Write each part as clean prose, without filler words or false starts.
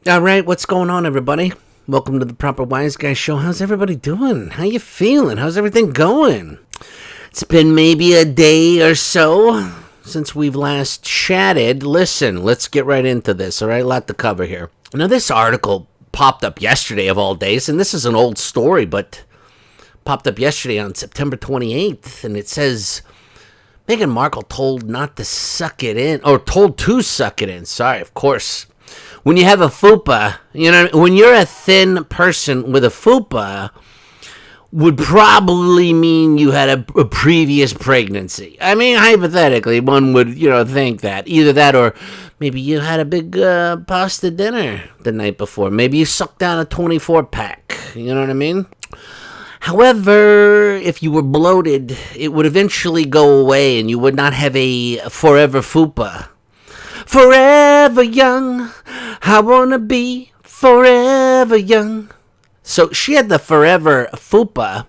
All right, what's going on, everybody? Welcome to the Proper Wise Guy Show. How's everybody doing? How you feeling? How's everything going? It's been maybe a day or so since we've last chatted. Listen, let's get right into this, all right? A lot to cover here. Now, this article popped up yesterday of all days, and this is an old story, but popped up yesterday on September 28th, and it says Meghan Markle told not to suck it in, or told to suck it in. Sorry, of course. When you have a fupa, when you're a thin person with a fupa, would probably mean you had a previous pregnancy. I mean, hypothetically, one would, think that. Either that or maybe you had a big pasta dinner the night before. Maybe you sucked down a 24-pack. You know what I mean? However, if you were bloated, it would eventually go away and you would not have a forever fupa. Forever young, I wanna be forever young. So she had the forever fupa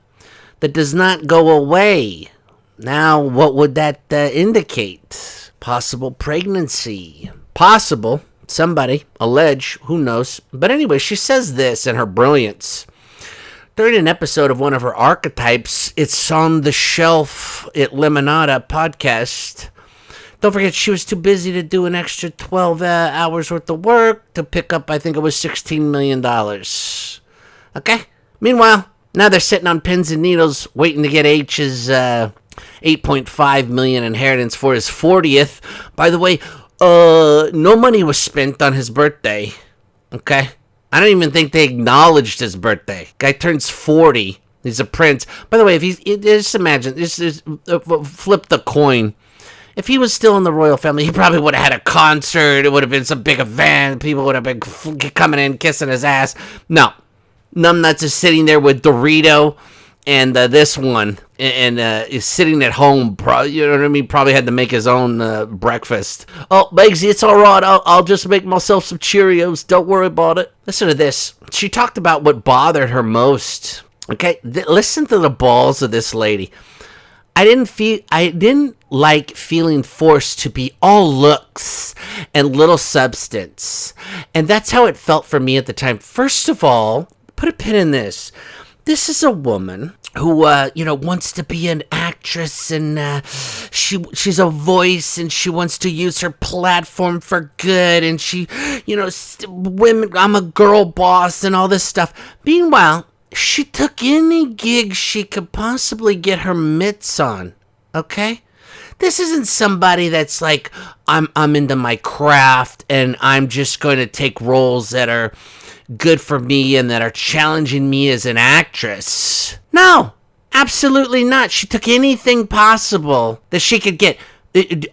that does not go away. Now, what would that indicate? Possible pregnancy. Possible. Somebody. Allege. Who knows? But anyway, she says this in her brilliance. During an episode of one of her archetypes, It's on the Shelf at Limonada podcast. Don't forget, she was too busy to do an extra 12 hours worth of work to pick up, I think it was $16 million. Okay? Meanwhile, now they're sitting on pins and needles waiting to get H's $8.5 million inheritance for his 40th. By the way, no money was spent on his birthday. Okay? I don't even think they acknowledged his birthday. Guy turns 40. He's a prince. By the way, if just imagine, just flip the coin. If he was still in the royal family, he probably would have had a concert. It would have been some big event. People would have been coming in, kissing his ass. No. Numbnuts is sitting there with Dorito and this one. And is sitting at home. You know what I mean? Probably had to make his own breakfast. Oh, Megsy, it's all right. I'll just make myself some Cheerios. Don't worry about it. Listen to this. She talked about what bothered her most. Okay? Listen to the balls of this lady. I didn't like feeling forced to be all looks and little substance. And that's how it felt for me at the time. First of all, put a pin in this. This is a woman who, wants to be an actress and she's a voice and she wants to use her platform for good. And she, women, I'm a girl boss and all this stuff. Meanwhile, she took any gig she could possibly get her mitts on, okay? This isn't somebody that's like, I'm into my craft and I'm just going to take roles that are good for me and that are challenging me as an actress. No, absolutely not. She took anything possible that she could get.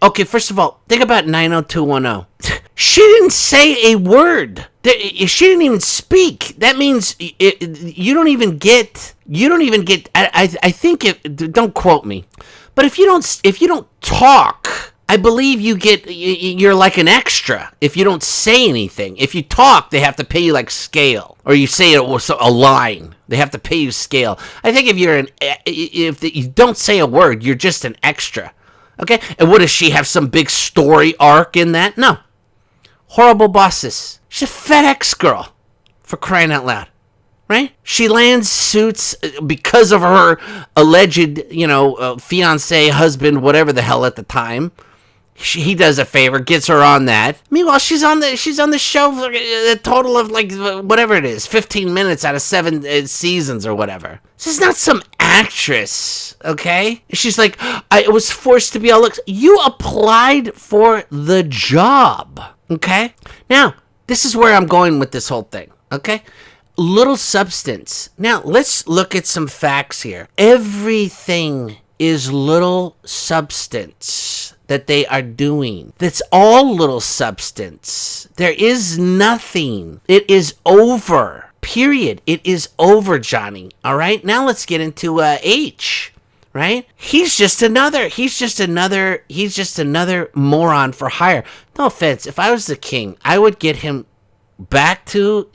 Okay, first of all, think about 90210. She didn't say a word. She didn't even speak. That means you don't even get. I think don't quote me, but if you don't talk, I believe you're like an extra. If you don't say anything, if you talk, they have to pay you like scale, or you say a line, they have to pay you scale. I think if you don't say a word, you're just an extra. Okay, and what does she have? Some big story arc in that? No. Horrible bosses. She's a FedEx girl, for crying out loud, right? She lands suits because of her alleged, fiance, husband, whatever the hell at the time. He does a favor, gets her on that. Meanwhile, she's on the show for a total of like whatever it is, 15 minutes out of 7 seasons or whatever. This is not some actress, okay? She's like, I was forced to be all looks. You applied for the job, okay? Now, this is where I'm going with this whole thing, okay? Little substance. Now, let's look at some facts here. Everything is little substance that they are doing. That's all little substance. There is nothing. It is over. Period. It is over, Johnny. All right? Now let's get into H. Right? He's just another moron for hire. No offense. If I was the king, I would get him back to,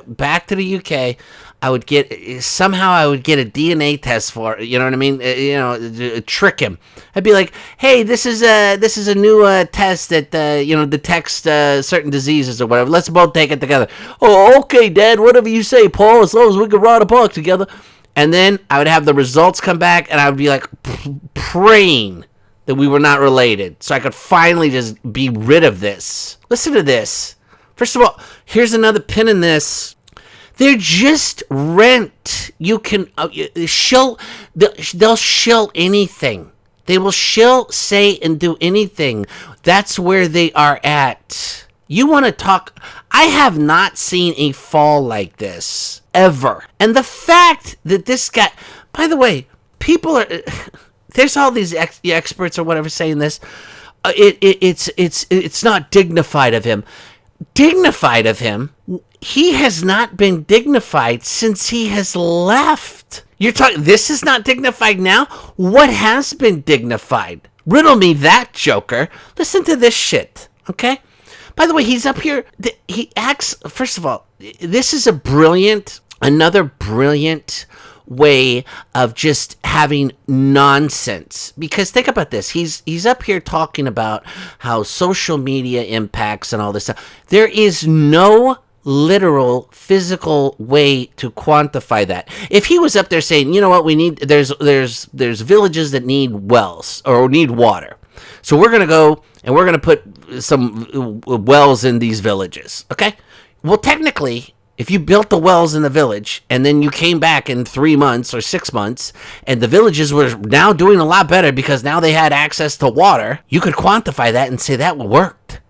back to the UK. I would get a DNA test for it. You know what I mean? Trick him. I'd be like, hey, this is a new test that detects certain diseases or whatever. Let's both take it together. Oh, okay, Dad. Whatever you say, Paul. As long as we can ride a park together. And then I would have the results come back, and I would be like praying that we were not related, so I could finally just be rid of this. Listen to this. First of all, here's another pin in this. They're just rent. You can they'll shill anything. They will shill, say, and do anything. That's where they are at. You want to talk? I have not seen a fall like this ever. And the fact that this guy, by the way, people are, there's all these experts or whatever saying this. It's not dignified of him. Dignified of him? He has not been dignified since he has left. You're talking, this is not dignified now? What has been dignified? Riddle me that, Joker. Listen to this shit, okay? By the way, he's up here. He acts, first of all, this is another brilliant way of just having nonsense. Because think about this. He's up here talking about how social media impacts and all this stuff. There is no literal physical way to quantify that. If he was up there saying, you know what, we need, there's villages that need wells or need water. So we're going to go and we're going to put some wells in these villages. Okay? Well, technically, if you built the wells in the village and then you came back in 3 months or 6 months and the villages were now doing a lot better because now they had access to water, you could quantify that and say that worked.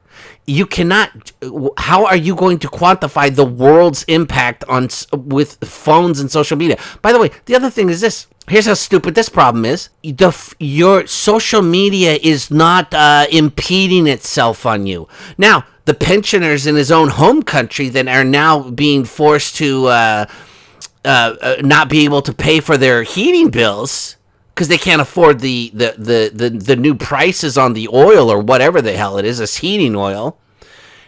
You cannot. How are you going to quantify the world's impact with phones and social media? By the way, the other thing is this. Here's how stupid this problem is. Your social media is not impeding itself on you. Now, the pensioners in his own home country that are now being forced to not be able to pay for their heating bills because they can't afford the new prices on the oil or whatever the hell it is, this heating oil.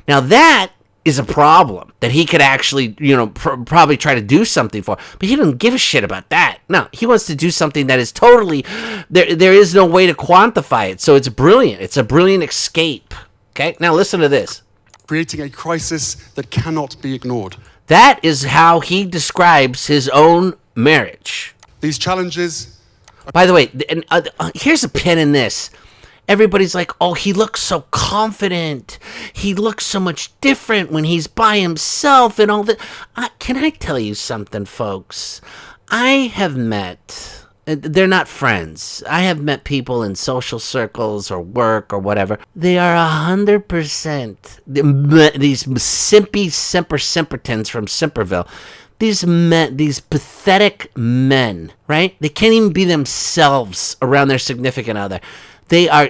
Now that is a problem that he could actually, probably try to do something for. But he doesn't give a shit about that. No, he wants to do something that is totally, there is no way to quantify it. So it's brilliant. It's a brilliant escape. Okay, now listen to this. Creating a crisis that cannot be ignored. That is how he describes his own marriage. These challenges... By the way, here's a pin in this. Everybody's like, oh, he looks so confident. He looks so much different when he's by himself and all that. Can I tell you something, folks? I have met, they're not friends. I have met people in social circles or work or whatever. They are 100%, these simpy simpletons from Simperville. These men, these pathetic men, right? They can't even be themselves around their significant other. They're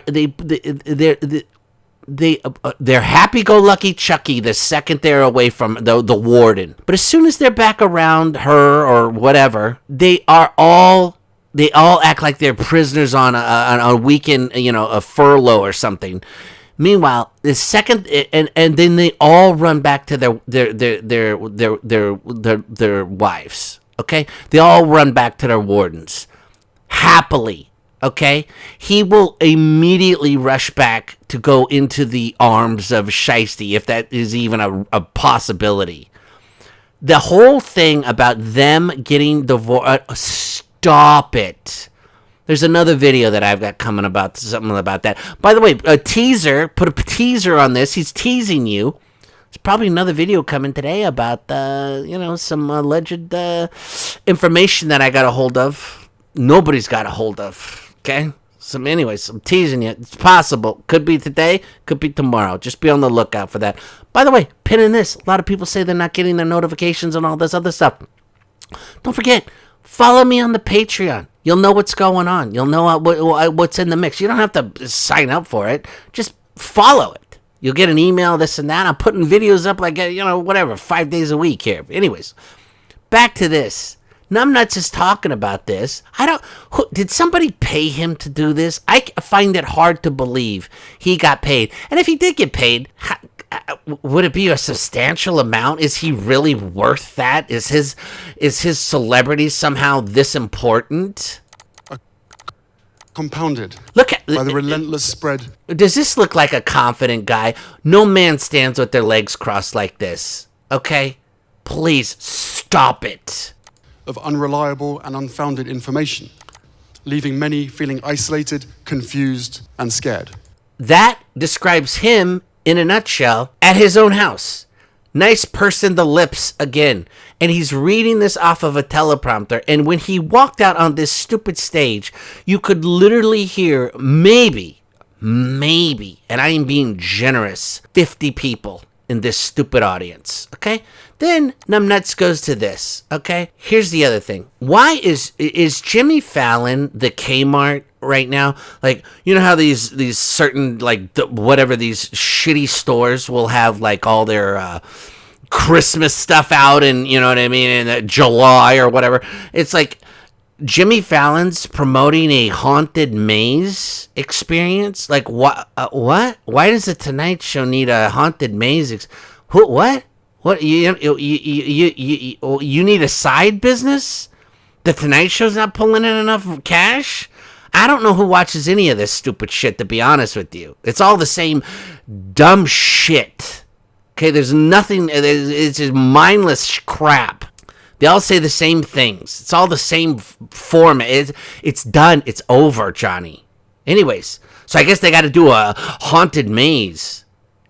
happy-go-lucky Chucky the second they're away from the warden. But as soon as they're back around her or whatever, they all act like they're prisoners on a weekend, a furlough or something. Meanwhile, the second and then they all run back to their wives. Okay, they all run back to their wardens happily. Okay, he will immediately rush back to go into the arms of Shiesty if that is even a possibility. The whole thing about them getting divorced. Stop it. There's another video that I've got coming about something about that. By the way, put a teaser on this. He's teasing you. There's probably another video coming today about, some alleged information that I got a hold of. Nobody's got a hold of, okay? So anyways, I'm teasing you. It's possible. Could be today, could be tomorrow. Just be on the lookout for that. By the way, pin in this. A lot of people say they're not getting their notifications and all this other stuff. Don't forget, follow me on the Patreon. You'll know what's going on. You'll know what's in the mix. You don't have to sign up for it. Just follow it. You'll get an email, this and that. I'm putting videos up like, 5 days a week here. Anyways, back to this. Numbnuts is talking about this. Did somebody pay him to do this? I find it hard to believe he got paid. And if he did get paid, would it be a substantial amount? Is he really worth that? Is his celebrity somehow this important? Compounded Look at by the relentless spread. Does this look like a confident guy? No man stands with their legs crossed like this. Okay? Please stop it. Of unreliable and unfounded information, leaving many feeling isolated, confused, and scared. That describes him in a nutshell at his own house. Nice person, the lips again. And he's reading this off of a teleprompter. And when he walked out on this stupid stage, you could literally hear maybe, and I am being generous, 50 people in this stupid audience. Okay? Then Numbnuts goes to this. Okay? Here's the other thing. Why is Jimmy Fallon the Kmart right now? Like, you know how these certain, like, whatever, these shitty stores will have, like, all their Christmas stuff out and, you know what I mean, in July or whatever. It's like Jimmy Fallon's promoting a haunted maze experience. Like, what? Why does the Tonight Show need a haunted maze? What? What? You need a side business? The Tonight Show's not pulling in enough cash? I don't know who watches any of this stupid shit, to be honest with you. It's all the same dumb shit. Okay, there's nothing, it's just mindless crap. They all say the same things. It's all the same format. It's done. It's over, Johnny. Anyways, so I guess they got to do a haunted maze.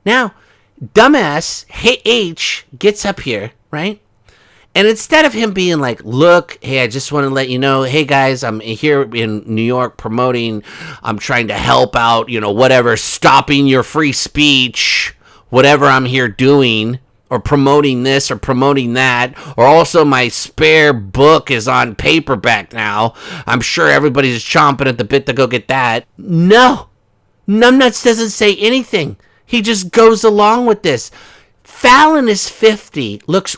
Now, dumbass H gets up here, right? And instead of him being like, look, hey, I just want to let you know, hey, guys, I'm here in New York promoting, I'm trying to help out, you know, whatever, stopping your free speech, whatever I'm here doing, or promoting this or promoting that, or also my spare book is on paperback now. I'm sure everybody's chomping at the bit to go get that. No, Numbnuts doesn't say anything. He just goes along with this. Fallon is 50, looks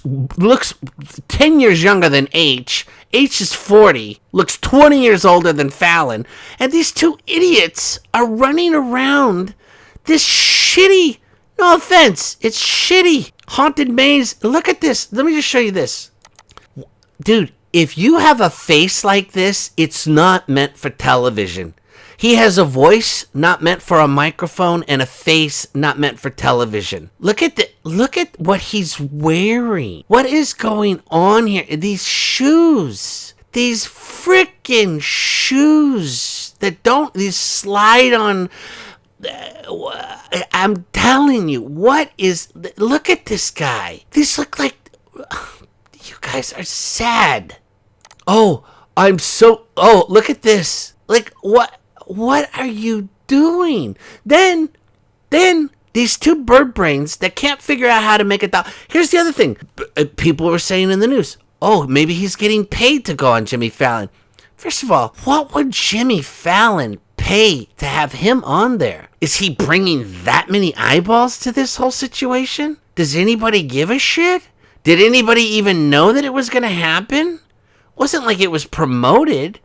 10 years younger than H. H is 40, looks 20 years older than Fallon. And these two idiots are running around this shitty, no offense, it's shitty haunted maze. Look at this. Let me just show you this. Dude, if you have a face like this, it's not meant for television. He has a voice not meant for a microphone and a face not meant for television. Look at what he's wearing. What is going on here? These shoes. These freaking shoes that these slide on. I'm telling you, look at this guy. These look like, you guys are sad. Oh, look at this. Like, what are you doing? Then these two bird brains that can't figure out how to make it down. Here's the other thing. People were saying in the news, oh, maybe he's getting paid to go on Jimmy Fallon. First of all, what would Jimmy Fallon pay to have him on there? Is he bringing that many eyeballs to this whole situation? Does anybody give a shit? Did anybody even know that it was going to happen? Wasn't like it was promoted.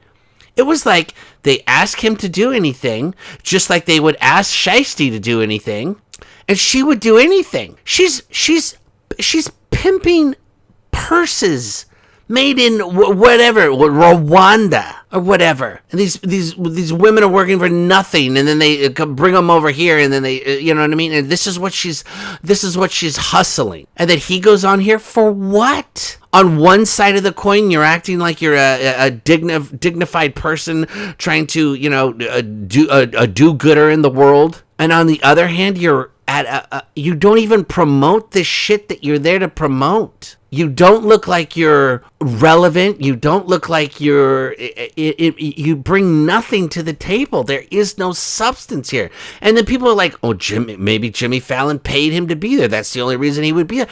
It was like they asked him to do anything, just like they would ask Shiesty to do anything, and she would do anything. She's pimping purses made in whatever, Rwanda or whatever. And these women are working for nothing, and then they bring them over here, and then they, you know what I mean? And this is what she's hustling. And then he goes on here for what? On one side of the coin, you're acting like you're a dignified person trying to, you know, do a do-gooder in the world. And on the other hand, you're you don't even promote the shit that you're there to promote. You don't look like you're relevant. You don't look like you bring nothing to the table. There is no substance here. And then people are like, oh, maybe Jimmy Fallon paid him to be there. That's the only reason he would be there.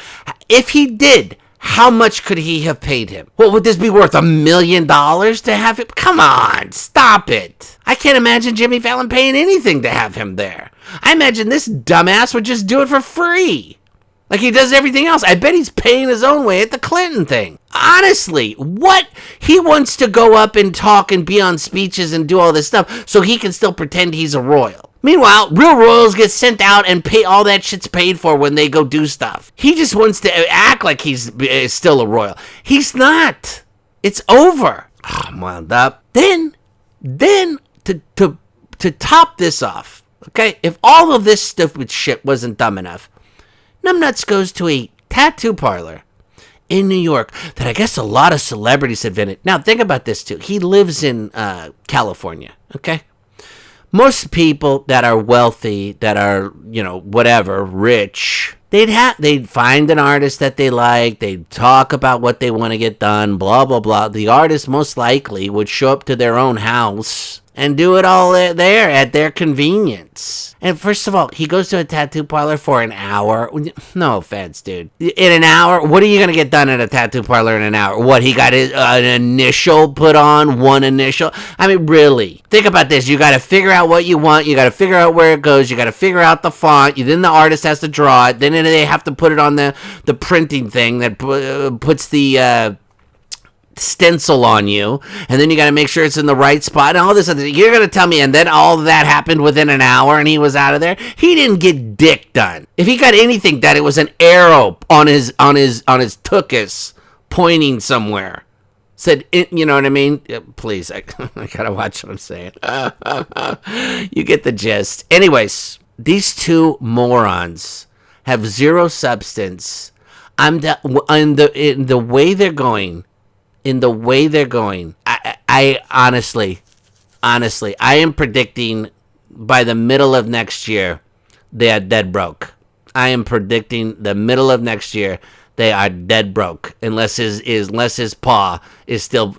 If he did, how much could he have paid him? What would this be worth? $1 million to have him? Come on, stop it. I can't imagine Jimmy Fallon paying anything to have him there. I imagine this dumbass would just do it for free, like he does everything else. I bet he's paying his own way at the Clinton thing. Honestly, what? He wants to go up and talk and be on speeches and do all this stuff so he can still pretend he's a royal. Meanwhile, real royals get sent out and pay all that shit's paid for when they go do stuff. He just wants to act like he's still a royal. He's not. It's over. Oh, I'm wound up. Then to top this off, okay, if all of this stupid shit wasn't dumb enough, Numbnuts goes to a tattoo parlor in New York that I guess a lot of celebrities have visited. Now, think about this, too. He lives in California, okay? Most people that are wealthy, that are, whatever, rich, they'd find an artist that they like, they'd talk about what they want to get done, blah, blah, blah. The artist most likely would show up to their own house and do it all there at their convenience. And first of all, he goes to a tattoo parlor for an hour. No offense, dude. In an hour? What are you going to get done at a tattoo parlor in an hour? What, he got an initial put on? One initial? I mean, really? Think about this. You got to figure out what you want. You got to figure out where it goes. You got to figure out the font. Then the artist has to draw it. Then they have to put it on the printing thing that puts the stencil on you, and then you got to make sure it's in the right spot and all this other. You're gonna tell me, and then all that happened within an hour and he was out of there? He didn't get dick done. If he got anything done, it was an arrow on his tuchus pointing somewhere. Said, you know what I mean? Please, I gotta watch what I'm saying. You get the gist. Anyways, these two morons have zero substance. In the way they're going. I honestly, I am predicting by the middle of next year, they are dead broke. I am predicting the middle of next year, they are dead broke, unless his paw is still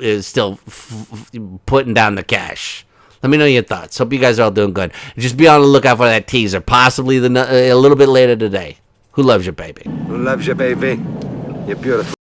putting down the cash. Let me know your thoughts. Hope you guys are all doing good. Just be on the lookout for that teaser, possibly a little bit later today. Who loves you, baby? Who loves you, baby? You're beautiful.